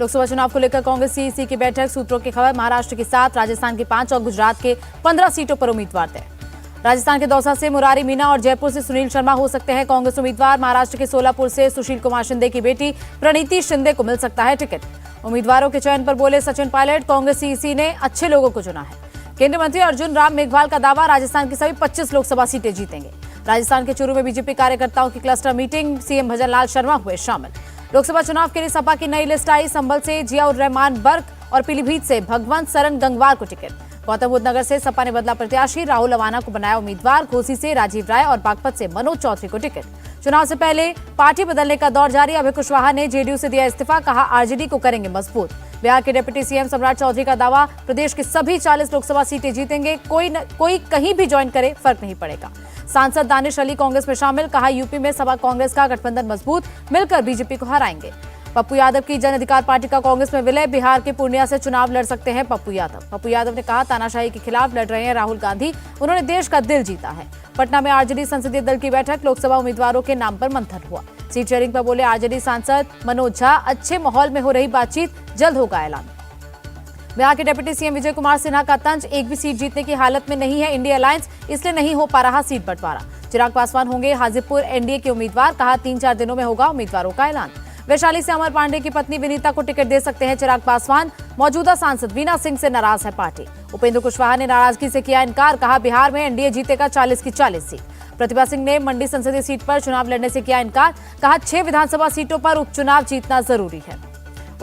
लोकसभा चुनाव को लेकर कांग्रेस सीईसी की बैठक, सूत्रों की खबर। महाराष्ट्र की 7, राजस्थान की 5 और गुजरात के 15 सीटों पर उम्मीदवार तय। राजस्थान के दौसा से मुरारी मीना और जयपुर से सुनील शर्मा हो सकते हैं कांग्रेस उम्मीदवार। महाराष्ट्र के सोलापुर से सुशील कुमार शिंदे की बेटी प्रणीति शिंदे को मिल सकता है टिकट। उम्मीदवारों के चयन पर बोले सचिन पायलट, कांग्रेस सीईसी ने अच्छे लोगों को चुना है। केंद्रीय मंत्री अर्जुन राम मेघवाल का दावा, राजस्थान की सभी 25 लोकसभा सीटें जीतेंगे। राजस्थान के चूरू में बीजेपी कार्यकर्ताओं की cluster meeting, CM Bhajanlal Sharma हुए शामिल। लोकसभा चुनाव के लिए सपा की नई लिस्ट आई, संभल से जियाउर रहमान बर्क और पीलीभीत से भगवंत सरन गंगवार को टिकट। गौतम बुद्ध नगर से सपा ने बदला प्रत्याशी, राहुल अवाना को बनाया उम्मीदवार। घोसी से राजीव राय और बागपत से मनोज चौधरी को टिकट। चुनाव से पहले पार्टी बदलने का दौर जारी, अभय कुशवाहा ने जेडीयू से दिया इस्तीफा, कहा आरजेडी को करेंगे मजबूत। बिहार के डिप्टी सीएम सम्राट चौधरी का दावा, प्रदेश की सभी 40 लोकसभा सीटें जीतेंगे, कोई कहीं भी ज्वाइन करे फर्क नहीं पड़ेगा। सांसद दानिश अली कांग्रेस में शामिल, कहा यूपी में सपा कांग्रेस का गठबंधन मजबूत, मिलकर बीजेपी को हराएंगे। पप्पू यादव की जन अधिकार पार्टी का कांग्रेस में विलय, बिहार के पूर्णिया से चुनाव लड़ सकते हैं पप्पू यादव। पप्पू यादव ने कहा तानाशाही के खिलाफ लड़ रहे हैं राहुल गांधी, उन्होंने देश का दिल जीता है। पटना में आरजेडी संसदीय दल की बैठक, लोकसभा उम्मीदवारों के नाम पर मंथन हुआ। सीट शेयरिंग पर बोले आरजेडी सांसद मनोज झा, अच्छे माहौल में हो रही बातचीत, जल्द होगा ऐलान। बिहार के डिप्टी सीएम विजय कुमार सिन्हा का तंज, एक भी सीट जीतने की हालत में नहीं है इंडिया अलायंस, इसलिए नहीं हो पा रहा सीट बंटवारा। चिराग पासवान होंगे हाजीपुर एनडीए के उम्मीदवार, कहा 3-4 दिनों में होगा उम्मीदवारों का ऐलान। वैशाली से अमर पांडे की पत्नी विनीता को टिकट दे सकते हैं चिराग पासवान, मौजूदा सांसद वीना सिंह से नाराज है पार्टी। उपेंद्र कुशवाहा ने नाराजगी से किया इनकार, कहा बिहार में एनडीए जीतेगा 40 की 40 सीट। प्रतिभा सिंह ने मंडी संसदीय सीट पर चुनाव लड़ने से किया इनकार, कहा 6 विधानसभा सीटों पर उपचुनाव जीतना जरूरी है।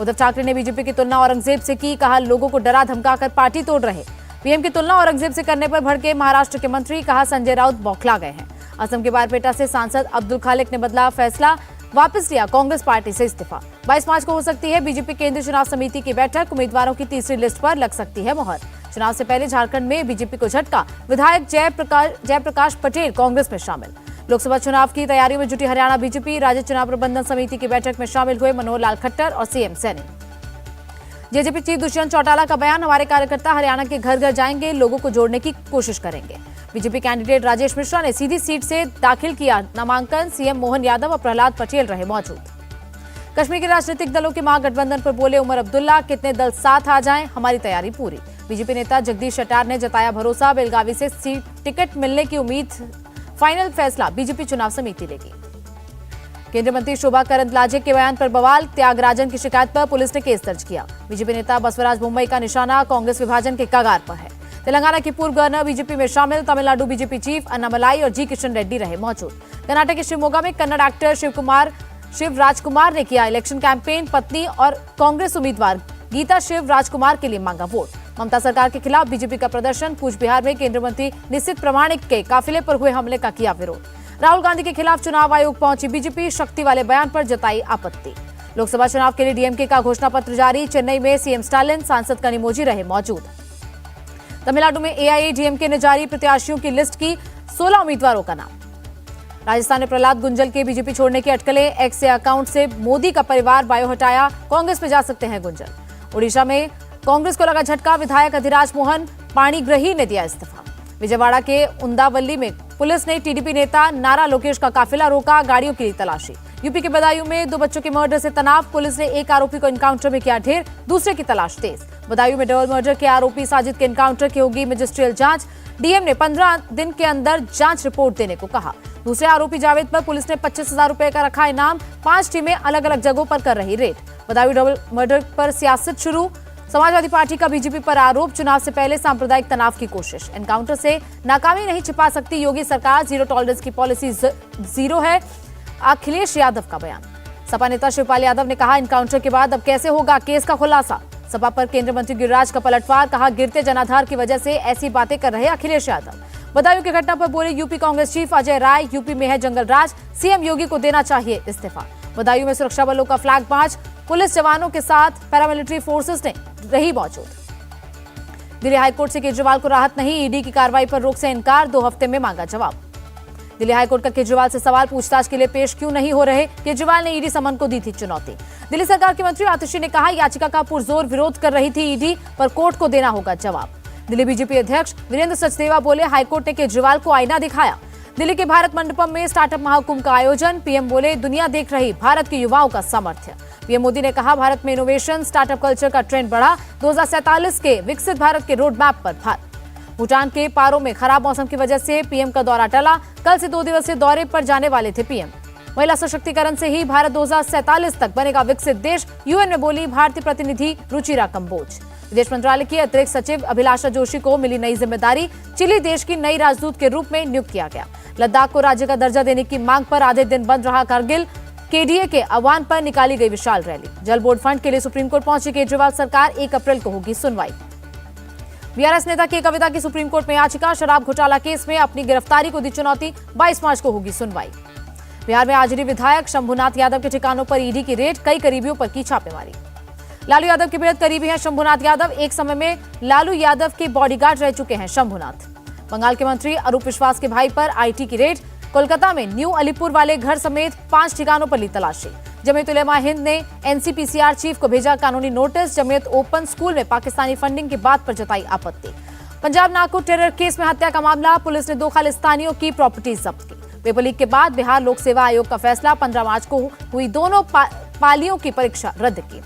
उद्धव ठाकरे ने बीजेपी की तुलना औरंगजेब से की, कहा लोगों को डरा धमकाकर पार्टी तोड़ रहे। पीएम की तुलना औरंगजेब से करने पर भड़के महाराष्ट्र के मंत्री, कहा संजय राउत बौखला गए हैं। असम के बारपेटा से सांसद अब्दुल खालिक ने बदला फैसला, वापस लिया कांग्रेस पार्टी से इस्तीफा। 22 मार्च को हो सकती है बीजेपी केंद्रीय चुनाव समिति की बैठक, उम्मीदवारों की तीसरी लिस्ट पर लग सकती है मोहर। चुनाव से पहले झारखंड में बीजेपी को झटका, विधायक जयप्रकाश पटेल कांग्रेस में शामिल। लोकसभा चुनाव की तैयारियों में जुटी हरियाणा बीजेपी, राज्य चुनाव प्रबंधन समिति की बैठक में शामिल हुए मनोहर लाल खट्टर और CM Saini. JJP chief Dushyant Chautala का बयान, हमारे कार्यकर्ता हरियाणा के घर घर जाएंगे, लोगों को जोड़ने की कोशिश करेंगे। बीजेपी कैंडिडेट राजेश मिश्रा ने सीधी सीट से दाखिल किया नामांकन, सीएम मोहन यादव और प्रहलाद पटेल रहे मौजूद। कश्मीर के राजनीतिक दलों के महागठबंधन पर बोले उमर अब्दुल्ला, कितने दल साथ आ जाएं, हमारी तैयारी पूरी। बीजेपी नेता जगदीश शेट्टार ने जताया भरोसा, बेलगावी से सीट टिकट मिलने की उम्मीद, फाइनल फैसला बीजेपी चुनाव समिति लेगी। केंद्रीय मंत्री शोभा करंदलाजे के बयान पर बवाल, त्यागराजन की शिकायत पर पुलिस ने केस दर्ज किया। बीजेपी नेता बसवराज मुंबई का निशाना, कांग्रेस विभाजन के कगार पर है। तेलंगाना की पूर्व गवर्नर बीजेपी में शामिल, तमिलनाडु बीजेपी चीफ अन्नामलाई और जी किशन रेड्डी रहे मौजूद। कर्नाटक के शिवमोगा में कन्नड़ एक्टर शिव राजकुमार ने किया इलेक्शन कैंपेन, पत्नी और कांग्रेस उम्मीदवार गीता शिव राजकुमार के लिए मांगा वोट। ममता सरकार के खिलाफ बीजेपी का प्रदर्शन, कूच बिहार में केंद्रीय मंत्री निशित प्रामाणिक के काफिले पर हुए हमले का किया विरोध। राहुल गांधी के खिलाफ चुनाव आयोग पहुंची बीजेपी, शक्ति वाले बयान पर जताई आपत्ति। लोकसभा चुनाव के लिए डीएमके का घोषणा पत्र जारी, चेन्नई में सीएम स्टालिन, सांसद कनिमोझी रहे मौजूद। तमिलनाडु में एआईएडीएमके ने जारी प्रत्याशियों की लिस्ट की, 16 उम्मीदवारों का नाम। राजस्थान में प्रहलाद गुंजल के बीजेपी छोड़ने की अटकलें, एक्स अकाउंट से मोदी का परिवार बायो हटाया, कांग्रेस में जा सकते हैं गुंजल। उड़ीसा में कांग्रेस को लगा झटका, विधायक अधिराज मोहन पाणिग्रही ने दिया इस्तीफा। विजयवाड़ा के उंदावल्ली में पुलिस ने टीडीपी नेता नारा लोकेश का काफिला रोका, गाड़ियों की तलाशी। यूपी के बदायूं में 2 बच्चों के मर्डर से तनाव, पुलिस ने एक आरोपी को एनकाउंटर में किया ढेर, दूसरे की तलाश तेज। बदायूं में डबल मर्डर के आरोपी साजिद के एनकाउंटर की होगी मजिस्ट्रियल जांच, डीएम ने 15 दिन के अंदर जांच रिपोर्ट देने को कहा। दूसरे आरोपी जावेद पर पुलिस ने 25,000 रुपए का रखा इनाम, 5 टीमें अलग अलग जगहों पर कर रही रेड। बदायूं डबल मर्डर पर सियासत शुरू, समाजवादी पार्टी का बीजेपी पर आरोप, चुनाव से पहले सांप्रदायिक तनाव की कोशिश। एनकाउंटर से नाकामी नहीं छिपा सकती योगी सरकार, जीरो टॉलरेंस की पॉलिसी जीरो है, अखिलेश यादव का बयान। सपा नेता शिवपाल यादव ने कहा एनकाउंटर के बाद अब कैसे होगा केस का खुलासा। सपा पर केंद्रीय मंत्री गिरिराज का पलटवार, कहा गिरते जनाधार की वजह से ऐसी बातें कर रहे अखिलेश यादव। बदायूं की घटना पर बोले UP Congress chief Ajay Rai, UP में है जंगल राज, सीएम योगी को देना चाहिए इस्तीफा। बदायूं में सुरक्षा बलों का फ्लैग मार्च, पुलिस जवानों के साथ पैरामिलिट्री फोर्सेस ने रही मौजूद। दिल्ली हाईकोर्ट से केजरीवाल को राहत नहीं, ईडी की कार्रवाई पर रोक से इनकार, 2 हफ्ते में मांगा जवाब। दिल्ली हाईकोर्ट का केजरीवाल से सवाल, पूछताछ के लिए पेश क्यों नहीं हो रहे, केजरीवाल ने ईडी समन को दी थी चुनौती। दिल्ली सरकार के मंत्री आतिशी ने कहा याचिका का पुरजोर विरोध कर रही थी ईडी, पर कोर्ट को देना होगा जवाब। दिल्ली बीजेपी अध्यक्ष वीरेंद्र सचदेवा बोले हाईकोर्ट ने केजरीवाल को आईना दिखाया। दिल्ली के भारत मंडपम में स्टार्टअप महाकुंभ का आयोजन, पीएम बोले दुनिया देख रही भारत के युवाओं का सामर्थ्य। पीएम मोदी ने कहा, भारत में इनोवेशन स्टार्टअप कल्चर का ट्रेंड बढ़ा। 2047 के विकसित भारत के रोड मैप पर भारत। भूटान के पारो में खराब मौसम की वजह से पीएम का दौरा टला। कल से 2 दिवसीय दौरे पर जाने वाले थे पीएम। महिला सशक्तिकरण से ही भारत 2047 तक बनेगा विकसित देश, यूएन में बोली भारतीय प्रतिनिधि रुचिरा कंबोज। विदेश मंत्रालय की अतिरिक्त सचिव अभिलाषा जोशी को मिली नई जिम्मेदारी। चिली देश की नई राजदूत के रूप में नियुक्त किया गया। लद्दाख को राज्य का दर्जा देने की मांग पर आधे दिन बंद रहा कारगिल। केडीए के आह्वान पर निकाली गई विशाल रैली। जल बोर्ड फंड के लिए सुप्रीम कोर्ट पहुंची केजरीवाल सरकार। 1 अप्रैल को होगी सुनवाई। बीआरएस नेता के कविता की सुप्रीम कोर्ट में याचिका। शराब घोटाला केस में अपनी गिरफ्तारी को दी चुनौती। 22 मार्च को होगी सुनवाई। बिहार में आजरी विधायक शंभुनाथ यादव के ठिकानों पर ईडी की रेड। कई करीबियों पर की छापेमारी। लालू यादव के बेहद करीबी हैं शंभुनाथ यादव। एक समय में लालू यादव के बॉडीगार्ड रह चुके हैं शंभुनाथ। बंगाल के मंत्री अरूप विश्वास के भाई पर आईटी की रेड। कोलकाता में न्यू अलीपुर वाले घर समेत 5 ठिकानों पर ली तलाशी। जमीयत उलेमा हिंद ने एनसीपीसीआर चीफ को भेजा कानूनी नोटिस। जमीयत ओपन स्कूल में पाकिस्तानी फंडिंग की बात पर जताई आपत्ति। पंजाब नागपुर टेरर केस में हत्या का मामला। पुलिस ने 2 खालिस्तानियों की प्रॉपर्टी जब्त की। पेपर लीक के बाद बिहार लोक सेवा आयोग का फैसला। 15 मार्च को हुई दोनों पालियों की परीक्षा रद्द की।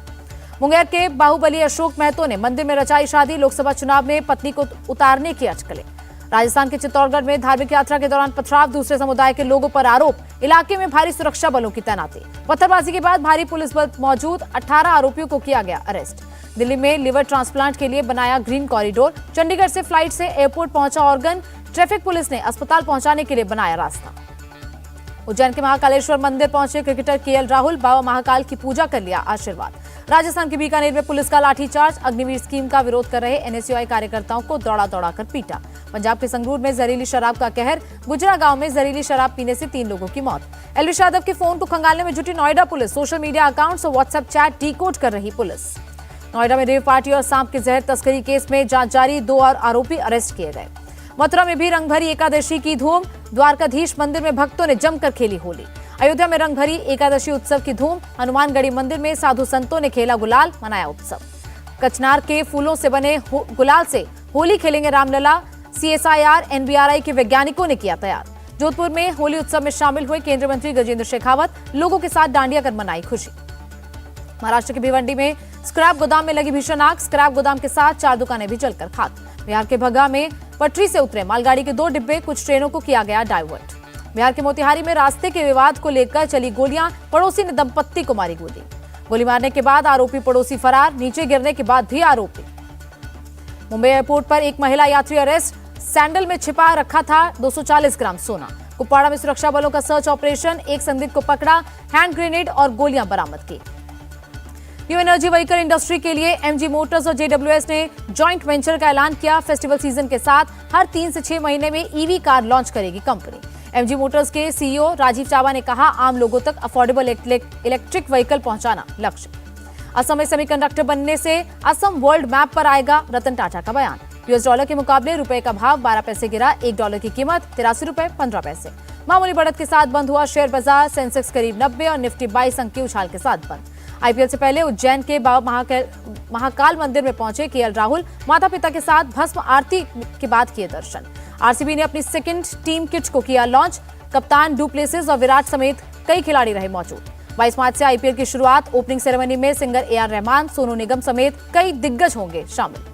मुंगेर के बाहुबली अशोक महतो ने मंदिर में रचाई शादी। लोकसभा चुनाव में पत्नी को उतारने की अटकलें। राजस्थान के चित्तौड़गढ़ में धार्मिक यात्रा के दौरान पथराव। दूसरे समुदाय के लोगों पर आरोप। इलाके में भारी सुरक्षा बलों की तैनाती। पत्थरबाजी के बाद भारी पुलिस बल मौजूद। 18 आरोपियों को किया गया अरेस्ट। दिल्ली में लिवर ट्रांसप्लांट के लिए बनाया ग्रीन कॉरिडोर। चंडीगढ़ से फ्लाइट से एयरपोर्ट पहुंचा ऑर्गन। ट्रैफिक पुलिस ने अस्पताल पहुंचाने के लिए बनाया रास्ता। उज्जैन के महाकालेश्वर मंदिर पहुंचे क्रिकेटर केएल राहुल। बाबा महाकाल की पूजा कर लिया आशीर्वाद। राजस्थान के बीकानेर में पुलिस का लाठीचार्ज। अग्निवीर स्कीम का विरोध कर रहे एनएसयूआई कार्यकर्ताओं को दौड़ा दौड़ा कर पीटा। पंजाब के संगरूर में जहरीली शराब का कहर। गुजरा गांव में जहरीली शराब पीने से 3 लोगों की मौत। एलविश यादव के फोन को खंगालने में जुटी Noida police. Social media accounts और व्हाट्सएप चैट डिकोड कर रही पुलिस। नोएडा में रेव पार्टी और सांप के जहर तस्करी केस में जांच जारी। 2 और आरोपी अरेस्ट किए गए। मथुरा में भी रंगभरी एकादशी की धूम। द्वारकाधीश मंदिर में भक्तों ने जमकर खेली होली। अयोध्या में रंगभरी एकादशी उत्सव की धूम। हनुमानगढ़ी मंदिर में साधु संतों ने खेला गुलाल, मनाया उत्सव। कचनार के फूलों से बने गुलाल से होली खेलेंगे रामलला। सीएसआईआर एनबीआरआई के वैज्ञानिकों ने किया तैयार। जोधपुर में होली उत्सव में शामिल हुए केंद्रीय मंत्री गजेंद्र शेखावत। लोगों के साथ डांडिया कर मनाई खुशी। महाराष्ट्र के भिवंडी में स्क्रैप गोदाम में लगी भीषण आग। स्क्रैप गोदाम के साथ 4 दुकानें भी जलकर खाक। बिहार के भगा में पटरी से उतरे मालगाड़ी के 2 डिब्बे। कुछ ट्रेनों को किया गया डाइवर्ट। बिहार के मोतिहारी में रास्ते के विवाद को लेकर चली गोलियां। पड़ोसी ने दंपत्ति को मारी गोली। गोली मारने के बाद आरोपी पड़ोसी फरार। नीचे गिरने के बाद भी आरोपी। मुंबई एयरपोर्ट पर एक महिला यात्री अरेस्ट। सैंडल में छिपा रखा था 240 ग्राम सोना। कुपवाड़ा में सुरक्षा बलों का सर्च ऑपरेशन। एक संदिग्ध को पकड़ा। हैंड ग्रेनेड और गोलियां बरामद की। न्यू एनर्जी व्हीकल इंडस्ट्री के लिए एमजी मोटर्स और जेडब्ल्यूएस ने जॉइंट वेंचर का ऐलान किया। फेस्टिवल सीजन के साथ हर 3 से 6 महीने में ईवी कार लॉन्च करेगी कंपनी। एमजी मोटर्स के सीईओ राजीव चावा ने कहा, आम लोगों तक अफोर्डेबल इलेक्ट्रिक व्हीकल पहुंचाना लक्ष्य। असम में सेमीकंडक्टर बनने से असम वर्ल्ड मैप पर आएगा, रतन टाटा का बयान। यूएस डॉलर के मुकाबले रुपए का भाव 12 पैसे गिरा। $1 की कीमत 83 रुपए 15 पैसे। मामूली बढ़त के साथ बंद हुआ शेयर बाजार। सेंसेक्स करीब 90 और निफ्टी 22 अंक के उछाल के साथ बंद। आईपीएल से पहले उज्जैन के बाबा महाकाल मंदिर में पहुंचे केएल राहुल। माता पिता के साथ भस्म आरती के बाद किए दर्शन। आरसीबी ने अपनी सेकंड टीम किट को किया लॉन्च। कप्तान डू प्लेसिस और विराट समेत कई खिलाड़ी रहे मौजूद। 22 मार्च से आईपीएल की शुरुआत। ओपनिंग सेरेमनी में सिंगर एआर रहमान, सोनू निगम समेत कई दिग्गज होंगे शामिल।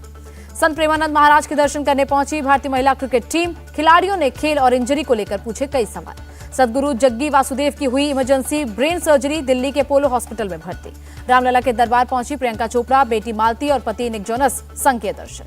संत प्रेमानंद महाराज के दर्शन करने पहुंची भारतीय महिला क्रिकेट टीम। खिलाड़ियों ने खेल और इंजरी को लेकर पूछे कई सवाल। सदगुरु जग्गी वासुदेव की हुई इमरजेंसी ब्रेन सर्जरी। दिल्ली के अपोलो हॉस्पिटल में भर्ती। रामलला के दरबार पहुंची प्रियंका चोपड़ा, बेटी मालती और पति निक जोनस। संघ के दर्शन।